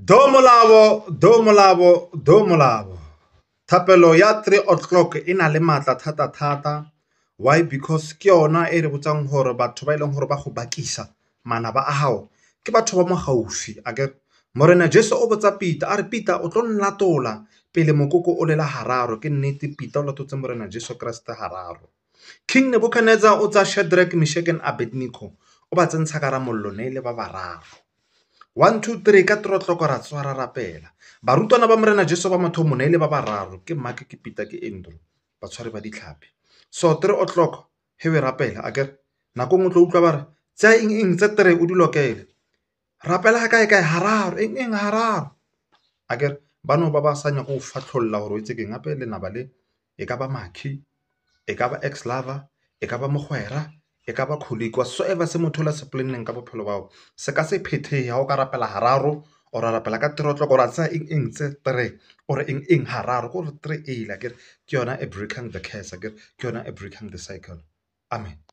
Do molabo. Thapelo ya 3 o'clock e na le matla thata. Why? Because ke yona e re botsang hore batho ba ileng hore ba go bakisa manaba a hao ke batho ba mo gaufi. Akere Morena Jesu o botsa Peter a re Peter o tlo nlatola pele mokoko o lela hararo. Ke nnete Peter o latotse Morena Jesu Kriste hararo. King Nebuchadnezzar o tsa Shadrach, Meshach and Abednego o ba tsentsha ka ramollo ne le ba bararo. 1 2 3 ka 3 o'clock ra tswa ra rapela. Barutwana ba Morena Jesu ba mathomo ne le ba bararo ke Mark, ke Peter, ke Andrew, ba tshware ba ditlhapi. So 3 o'clock he we rapela akere nako ngwe tlo utlwa bare tsa eng tse 3 o di lokele. Rapela kae hararo eng hararo. Akere bano ba ba sanya go fatlholla hore o itse ke ngape le naba le e ka ba Makhi, e ka ba ex lover, e ka ba mogwera, e ka ba colleague whatsoever se motho la se planneng ka bophelo bao se ka se phethe ha o ka rapela hararo o ra rapela ka 3 o'clock o ra tsa eng tse 3 or eng hararo ko 3 e la ke yona a breaking the curse ke yona a breaking the cycle. Amen.